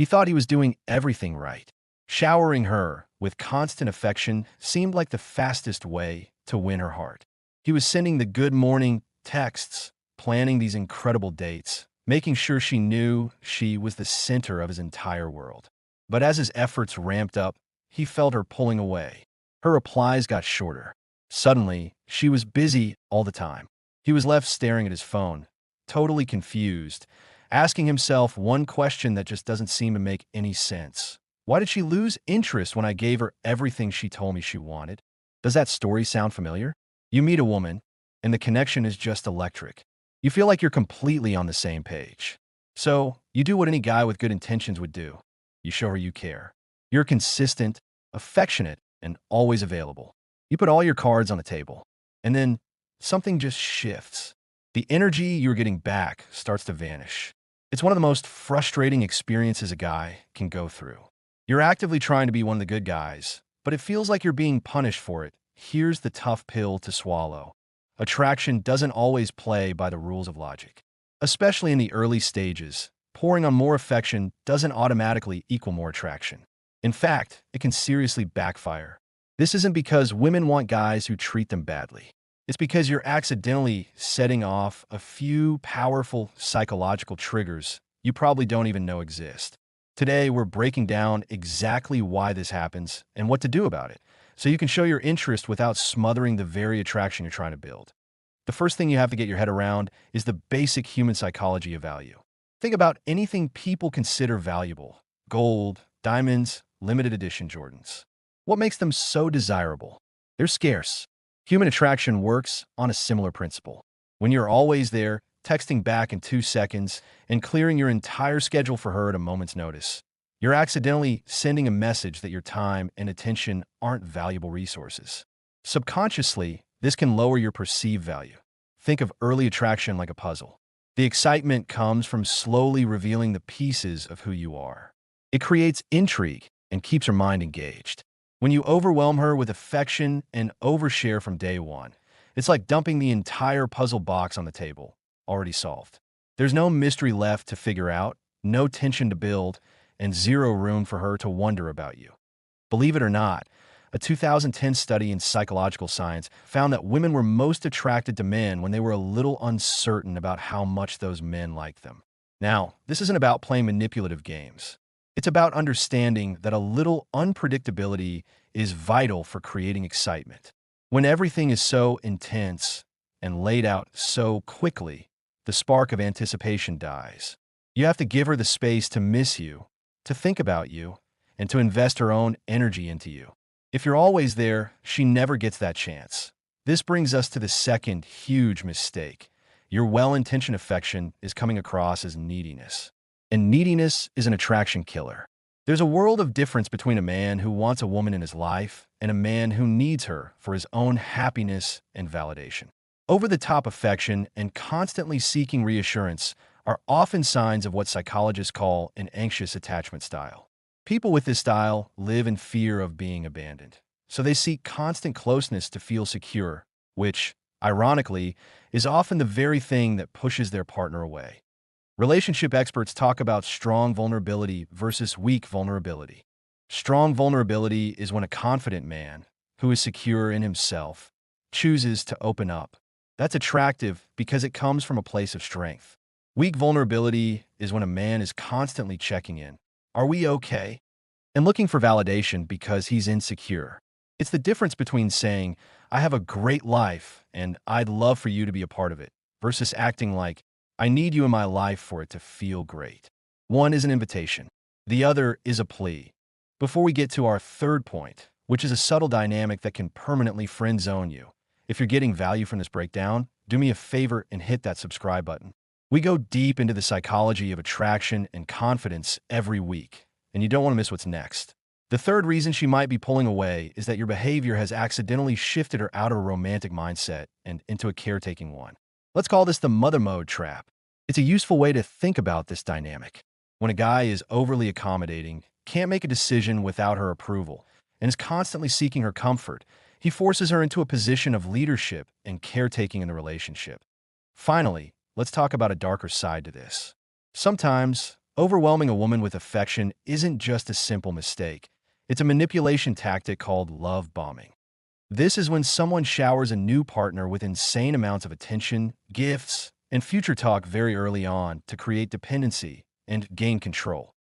He thought he was doing everything right. Showering her with constant affection seemed like the fastest way to win her heart. He was sending the good morning texts, planning these incredible dates, making sure she knew she was the center of his entire world. But as his efforts ramped up, he felt her pulling away. Her replies got shorter. Suddenly, she was busy all the time. He was left staring at his phone, totally confused, asking himself one question that just doesn't seem to make any sense. Why did she lose interest when I gave her everything she told me she wanted? Does that story sound familiar? You meet a woman, and the connection is just electric. You feel like you're completely on the same page. So, you do what any guy with good intentions would do. You show her you care. You're consistent, affectionate, and always available. You put all your cards on the table. And then, something just shifts. The energy you're getting back starts to vanish. It's one of the most frustrating experiences a guy can go through. You're actively trying to be one of the good guys, but it feels like you're being punished for it. Here's the tough pill to swallow. Attraction doesn't always play by the rules of logic. Especially in the early stages, pouring on more affection doesn't automatically equal more attraction. In fact, it can seriously backfire. This isn't because women want guys who treat them badly. It's because you're accidentally setting off a few powerful psychological triggers you probably don't even know exist. Today, we're breaking down exactly why this happens and what to do about it, so you can show your interest without smothering the very attraction you're trying to build. The first thing you have to get your head around is the basic human psychology of value. Think about anything people consider valuable: gold, diamonds, limited edition Jordans. What makes them so desirable? They're scarce. Human attraction works on a similar principle. When you're always there, texting back in 2 seconds, and clearing your entire schedule for her at a moment's notice, you're accidentally sending a message that your time and attention aren't valuable resources. Subconsciously, this can lower your perceived value. Think of early attraction like a puzzle. The excitement comes from slowly revealing the pieces of who you are. It creates intrigue and keeps her mind engaged. When you overwhelm her with affection and overshare from day one, it's like dumping the entire puzzle box on the table, already solved. There's no mystery left to figure out, no tension to build, and zero room for her to wonder about you. Believe it or not, a 2010 study in psychological science found that women were most attracted to men when they were a little uncertain about how much those men liked them. Now, this isn't about playing manipulative games. It's about understanding that a little unpredictability is vital for creating excitement. When everything is so intense and laid out so quickly, the spark of anticipation dies. You have to give her the space to miss you, to think about you, and to invest her own energy into you. If you're always there, she never gets that chance. This brings us to the second huge mistake. Your well-intentioned affection is coming across as neediness. And neediness is an attraction killer. There's a world of difference between a man who wants a woman in his life and a man who needs her for his own happiness and validation. Over-the-top affection and constantly seeking reassurance are often signs of what psychologists call an anxious attachment style. People with this style live in fear of being abandoned, so they seek constant closeness to feel secure, which, ironically, is often the very thing that pushes their partner away. Relationship experts talk about strong vulnerability versus weak vulnerability. Strong vulnerability is when a confident man, who is secure in himself, chooses to open up. That's attractive because it comes from a place of strength. Weak vulnerability is when a man is constantly checking in. Are we okay? And looking for validation because he's insecure. It's the difference between saying, I have a great life and I'd love for you to be a part of it, versus acting like, I need you in my life for it to feel great. One is an invitation. The other is a plea. Before we get to our third point, which is a subtle dynamic that can permanently friend zone you, if you're getting value from this breakdown, do me a favor and hit that subscribe button. We go deep into the psychology of attraction and confidence every week, and you don't want to miss what's next. The third reason she might be pulling away is that your behavior has accidentally shifted her out of a romantic mindset and into a caretaking one. Let's call this the mother mode trap. It's a useful way to think about this dynamic. When a guy is overly accommodating, can't make a decision without her approval, and is constantly seeking her comfort, he forces her into a position of leadership and caretaking in the relationship. Finally, let's talk about a darker side to this. Sometimes, Overwhelming a woman with affection isn't just a simple mistake. It's a manipulation tactic called love bombing. This is when someone showers a new partner with insane amounts of attention, gifts, and future talk very early on to create dependency and gain control.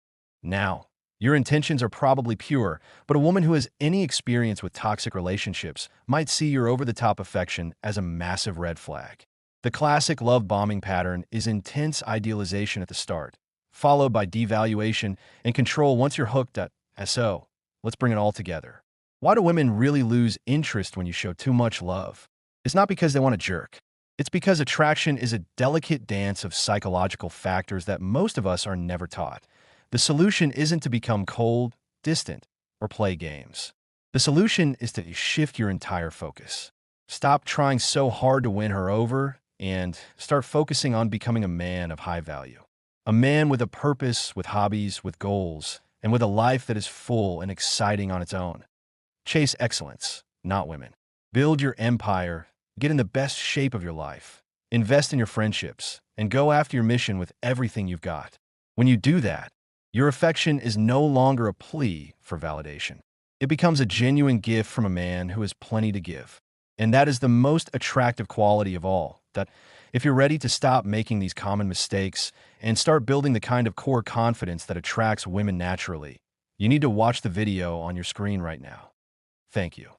Now, your intentions are probably pure, but a woman who has any experience with toxic relationships might see your over-the-top affection as a massive red flag. The classic love bombing pattern is intense idealization at the start, followed by devaluation and control once you're hooked at SO. Let's bring it all together. Why do women really lose interest when you show too much love? It's not because they want to jerk. It's because attraction is a delicate dance of psychological factors that most of us are never taught. The solution isn't to become cold, distant, or play games. The solution is to shift your entire focus. Stop trying so hard to win her over and start focusing on becoming a man of high value. A man with a purpose, with hobbies, with goals, and with a life that is full and exciting on its own. Chase excellence, not women. Build your empire, get in the best shape of your life, invest in your friendships, and go after your mission with everything you've got. When you do that, your affection is no longer a plea for validation. It becomes a genuine gift from a man who has plenty to give. And that is the most attractive quality of all, that if you're ready to stop making these common mistakes and start building the kind of core confidence that attracts women naturally, you need to watch the video on your screen right now. Thank you.